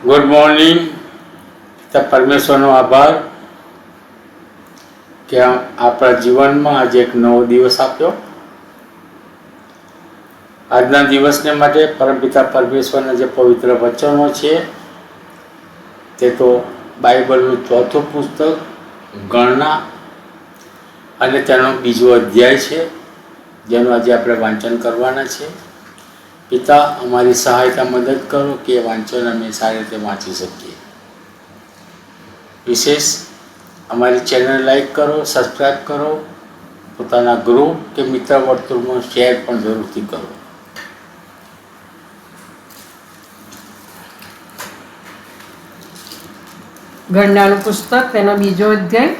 Good morning. તો પરમેશ્વરનો આભાર કે આપણા જીવનમાં આજે એક નવો દિવસ આપ્યો. આજના દિવસને માટે પરમપિતા પરમેશ્વરના જે પવિત્ર વચનો છે તે તો બાઇબલનું ચોથું પુસ્તક ગણના અને તેનો બીજો અધ્યાય છે, જેનું આજે આપણે વાંચન કરવાના છે. પિતા, અમારી સહાયતા મદદ કરો કે એ વાંચન અમે સારી રીતે વાંચી શકીએ. વિશેષ અમારી ચેનલ લાઈક કરો, સબસ્ક્રાઈબ કરો, પોતાના ગ્રુપ કે મિત્ર વર્તુળમાં શેર પણ જરૂરથી કરો. ગણનાનું પુસ્તક તેનો બીજો અધ્યાય.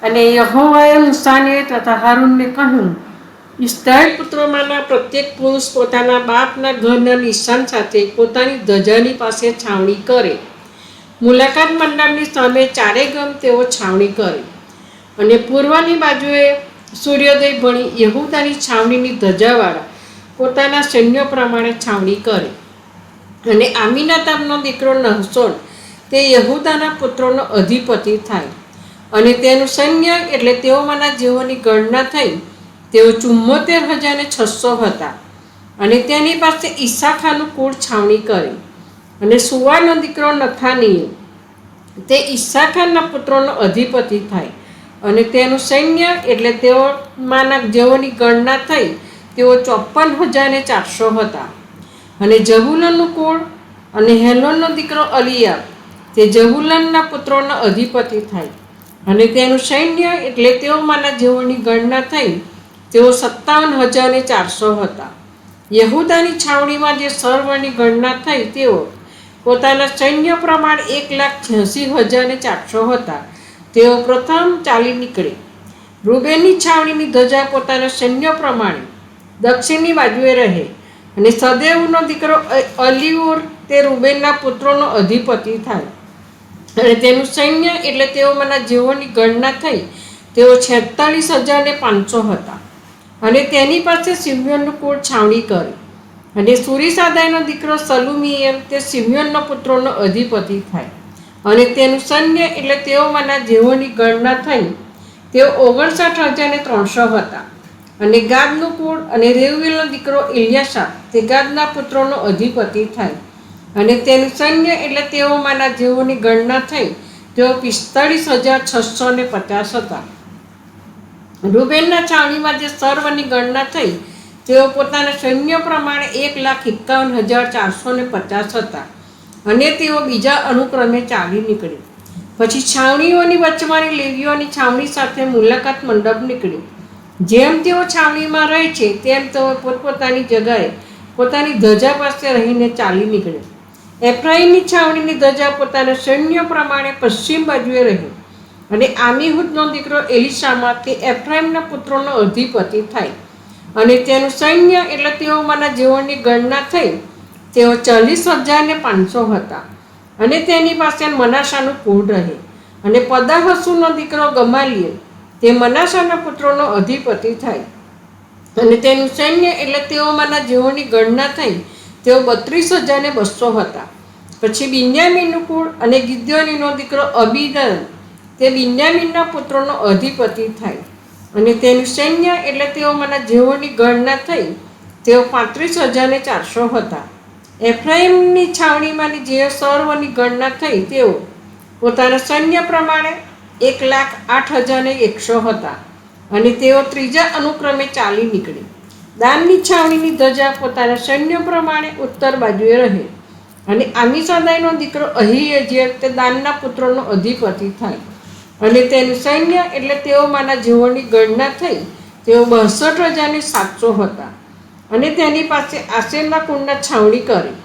અને યહોવાએ મૂસાને તથા હારૂનને કહ્યું, ઇસ્રાએલ પુત્રોમાંના પ્રત્યેક પુરુષ પોતાના બાપના ઘરના નિશાન સાથે પોતાની ધજાની પાસે છાવણી કરે. મુલાકાત મંડપની સામે ચારે ગમ તેઓ છાવણી કરે. અને પૂર્વની બાજુએ સૂર્યોદય ભણી યહૂદાની છાવણીની ધજાવાળા પોતાના સૈન્યો પ્રમાણે છાવણી કરે. અને આમીનાદાબનો દીકરો નહશોન તે યહૂદાના પુત્રોનો અધિપતિ થાય. અને તેનું સૈન્ય એટલે તેઓમાંના જેઓની ગણના થઈ તેઓ 74,600 હતા. અને તેની પાસે ઈસાખારનું કુળ છાવણી કરી. અને સુવાનો દીકરો નથાનીએલ તે ઈસાખારના પુત્રોનો અધિપતિ થાય. અને તેનું સૈન્ય એટલે તેઓમાંના જેઓની ગણના થઈ તેઓ 54,400 હતા. અને જબુલનનું કુળ અને હેલોનનો દીકરો અલિયાબ તે જબુલનના પુત્રોનો અધિપતિ થાય. અને તેનું સૈન્ય એટલે તેઓમાંના જેઓની ગણના થઈ તેઓ 57,400 હતા. યહૂદાની છાવણીમાં જે સર્વની ગણના થઈ તેઓ પોતાના સૈન્ય પ્રમાણે 1,86,400 હતા. તેઓ પ્રથમ ચાલી નીકળે. રૂબેનની છાવણીની ધજા પોતાના સૈન્ય પ્રમાણે દક્ષિણની બાજુએ રહે. અને સદેવનો દીકરો અલીઉર તે રૂબેનના પુત્રોનો અધિપતિ થાય. અને તેનું સૈન્ય એટલે તેઓમાંના જેઓની ગણના થઈ તેઓ 46,500 હતા. અને તેની પાસે સિમ્યોનનું કુળ છાવણી કરી. અને સુરીસાદાઈનો દીકરો સલુમિયેલ તે સિમ્યોનના પુત્રોનો અધિપતિ થાય. અને તેનું સૈન્ય એટલે તેઓમાંના જેઓની ગણના થઈ તેઓ 59,300 હતા. અને ગાદનું કુળ અને રેઉવેલનો દીકરો ઇલ્યાસા તે ગાદના પુત્રોનો અધિપતિ થાય. અને તેનું સૈન્ય એટલે તેઓમાંના જેઓની ગણના થઈ તેઓ 45,650 હતા. રૂબેનના છાવણીમાં જે સર્વની ગણના થઈ તેઓ પોતાના સૈન્ય પ્રમાણે 1,51,450 હતા. અને તેઓ બીજા અનુક્રમે ચાલી નીકળી. પછી છાવણીઓની વચમાંની લેવીઓની છાવણી સાથે મુલાકાત મંડપ નીકળી. જેમ તેઓ છાવણીમાં રહે છે તેમ તેઓ પોતપોતાની જગાએ પોતાની ધજા પાસે રહીને ચાલી નીકળે. એફ્રાઈમની છાવણીની ધજા પોતાના સૈન્ય પ્રમાણે પશ્ચિમ બાજુએ રહી. અને આમીહૂદનો દીકરો એલિશામા તે એફ્રાઈમના પુત્રોનો અધિપતિ થાય. અને તેનું સૈન્ય એટલે તેઓમાંના જેઓની ગણના થઈ તેઓ 40,500 હતા. અને તેની પાસે મનાસાનું કુળ રહે. અને પદાહસુનો દીકરો ગમાલિયેલ તે મનાસાના પુત્રોનો અધિપતિ થાય. અને તેનું સૈન્ય એટલે તેઓમાંના જેઓની ગણના થઈ તેઓ 32,200 હતા. પછી બિન્યામીનનું કુળ અને ગિદ્યોનીનો દીકરો અબીદાન તે બિન્યામીનના પુત્રોનો અધિપતિ થાય. અને તેનું સૈન્ય એટલે તેઓમાંના જેઓની ગણના થઈ તેઓ 35,400 હતા. એફ્રાઈમની છાવણીમાંની જે સર્વની ગણના થઈ તેઓ પોતાના સૈન્ય પ્રમાણે 1,08,100 હતા. અને તેઓ ત્રીજા અનુક્રમે ચાલી નીકળી. દાનની છાવણીની ધજા પોતાના સૈન્ય પ્રમાણે ઉત્તર બાજુએ રહે. અને આમીસાદાઈનો દીકરો અહીએજેર તે દાનના પુત્રોનો અધિપતિ થાય. અને તેનું સૈન્ય એટલે તેઓમાંના જેઓની ગણના થઈ તેઓ 62,700 હતા. અને તેની પાસે આશેરના કુળના છાવણી કરી.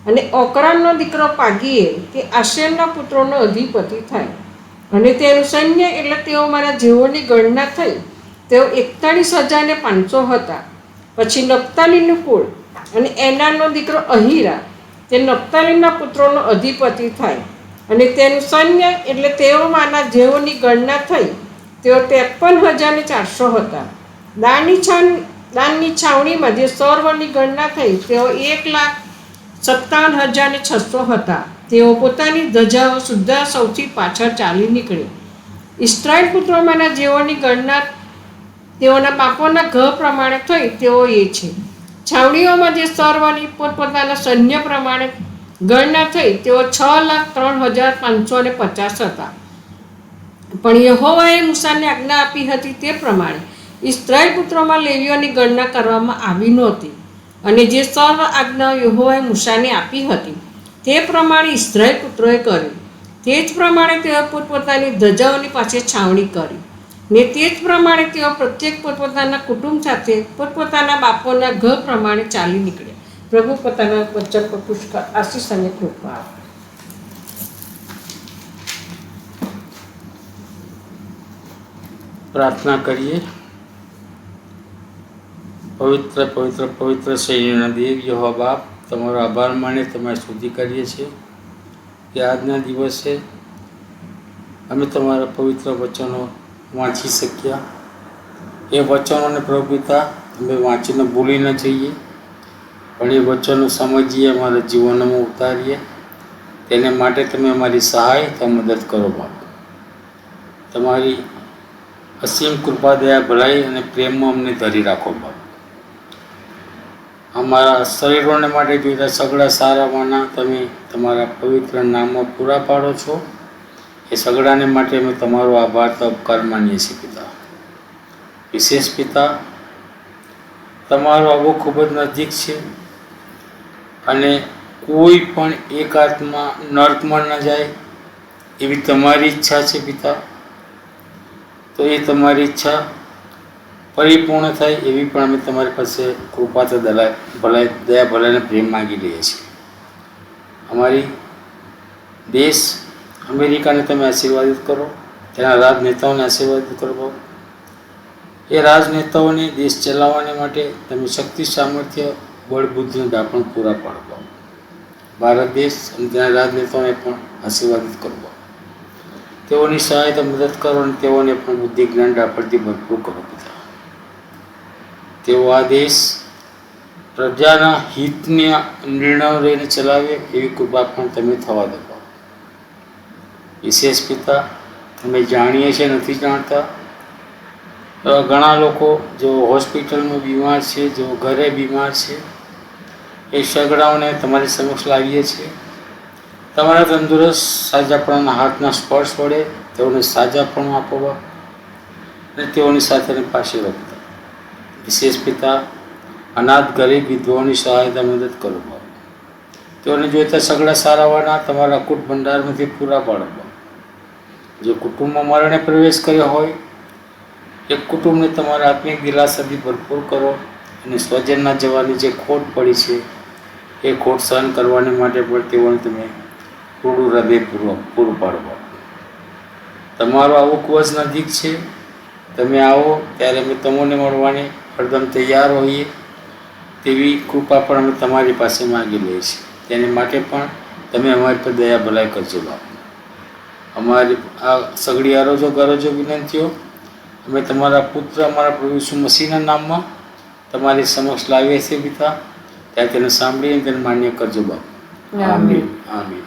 અને ઓકરાનનો દીકરો પાગીએલ તે આશેરના પુત્રોનો અધિપતિ થાય. અને તેનું સૈન્ય એટલે તેઓમાંના જેઓની ગણના થઈ તેઓ 41,500 હતા. પછી નપ્તાલીનું કુળ અને એનાનનો દીકરો અહીરા તે નપ્તાલીના પુત્રોનો અધિપતિ થાય. અને તેનું સૈન્ય એટલે તેઓમાંના જેઓની ગણના થઈ તેઓ 53,400 હતા. દાનની છાવણીમાં જે સર્વની ગણના થઈ તેઓ 1,57,600 હતા. તેઓ પોતાની ધજાઓ સુદ્ધા સૌથી પાછળ ચાલી નીકળે. ઇસ્રાયેલ પુત્રોમાંના જેઓની ગણના તેઓના બાપોના ઘર પ્રમાણે થઈ તેઓ એ છે. છાવણીઓમાં જે સર્વની પોતપોતાના સૈન્ય પ્રમાણે ગણના થઈ તેઓ 6,03,550 હતા. પણ યહોવાએ મૂસાને આજ્ઞા આપી હતી તે પ્રમાણે ઇસ્રાયેલ પુત્રોમાં લેવીઓની ગણના કરવામાં આવી નહોતી. અને જે સર્વ આજ્ઞાઓ યહોવાએ મૂસાને આપી હતી તે પ્રમાણે ઇસ્રાયેલ પુત્રોએ કર્યું. તે જ પ્રમાણે તેઓ પોતપોતાની ધજાઓની પાસે છાવણી કરી. ને તે જ પ્રમાણે તેઓ પ્રત્યેક પોતપોતાના કુટુંબ સાથે પોતપોતાના બાપોના ઘર પ્રમાણે ચાલી નીકળ્યા. પ્રભુ પોતાના વચન પર પુષ્કળ આશીષ અને કૃપા આપે. પ્રાર્થના કરીએ. પવિત્ર પવિત્ર પવિત્ર સૈન્યના દેવ યહોવા બાપ, તમારો આભાર માને તમારી સ્તુતિ કરીએ છીએ કે આજના દિવસે અમે તમારા પવિત્ર વચનો વાંચી શક્યા. એ વચનોને પ્રભુ પિતા અમે વાંચીને ભૂલી ન જઈએ, પણ એ વચનો સમજીએ, અમારા જીવનમાં ઉતારીએ. તેને માટે તમે અમારી સહાય તો મદદ કરો બાપ. તમારી અસીમ કૃપા, દયા, ભલાઈ અને પ્રેમમાં અમને ધરી રાખો બાપ. અમારા શરીરોને માટે જોઈતા સગળા સારામાંના તમે તમારા પવિત્ર નામમાં પૂરા પાડો છો. એ સગળાને માટે અમે તમારો આભાર તો ઉપકાર માનીએ છીએ પિતા. વિશેષ પિતા, તમારો આવવો ખૂબ જ નજીક છે અને કોઈ પણ એક આત્મા નર્કમાં ન જાય એવી તમારી ઈચ્છા છે પિતા. તો એ તમારી ઈચ્છા પરિપૂર્ણ થાય એવી પણ અમે તમારી પાસે કૃપા તો ભલાઈ, દયા, ભલાઈને પ્રેમ માગી લઈએ છીએ. અમારી દેશ અમેરિકાને તમે આશીર્વાદિત કરો, તેના રાજનેતાઓને આશીર્વાદિત કરો. એ રાજનેતાઓને દેશ ચલાવવાને માટે તમે શક્તિ, સામર્થ્ય, બળ, બુદ્ધિનું દાપણ પૂરા પાડો. ભારત દેશ અને તેના રાજનેતાઓને પણ આશીર્વાદિત કરો. તેઓની સહાયતા મદદ કરો અને તેઓને પણ બુદ્ધિ, જ્ઞાન, દાપણથી ભરપૂર કરો પિતા. તેઓ આ દેશ પ્રજાના હિતના નિર્ણયો લઈને ચલાવે એવી કૃપા પણ તમે થવા દો. વિશેષ પિતા, અમે જાણીએ છીએ નથી જાણતા ઘણા લોકો જો હોસ્પિટલમાં બીમાર છે, જો ઘરે બીમાર છે, એ સગડાઓને તમારી સમક્ષ લાવીએ છીએ. તમારા તંદુરસ્ત સાજાપણાના હાથના સ્પર્શ વડે તેઓને સાજાપણું આપો અને તેઓની સાથે પાસે રાખતા. વિશેષ પિતા, અનાથ, ગરીબ, વિધવાઓની સહાયતા મદદ કરો બાપ. તેઓને જોઈતા સગડા સારાવાના તમારા કુટ ભંડારમાંથી પૂરા પાડો બાપ. જે કુટુંબમાં મરણે પ્રવેશ કર્યો હોય એ કુટુંબને તમારા આત્મિક દિલાસાથી ભરપૂર કરો અને સ્વજનના જવાની જે ખોટ પડી છે એ ખોટ સહન કરવાને માટે પણ તેઓને તમે પૂરું હૃદયપૂર્વક પૂરું પાડો. તમારો આવું ખૂબ જ નજીક છે. તમે આવો ત્યારે અમે તમને મળવાની હરદમ તૈયાર હોઈએ તેવી કૃપા પણ અમે તમારી પાસે માગી લઈએ છીએ. તેને માટે પણ તમે અમારી પર દયા ભલાઈ કરજો બાપ. અમારી આ સગડી અરજો ગરજો વિનંતીઓ અમે તમારા પુત્ર, અમારા પ્રભુ ઈસુ મસીહના નામમાં તમારી સમક્ષ લાવીએ છીએ પિતા. ત્યાં તેને સાંભળીને તેને માન્ય કરજો બાપ. આમીન. આમીન.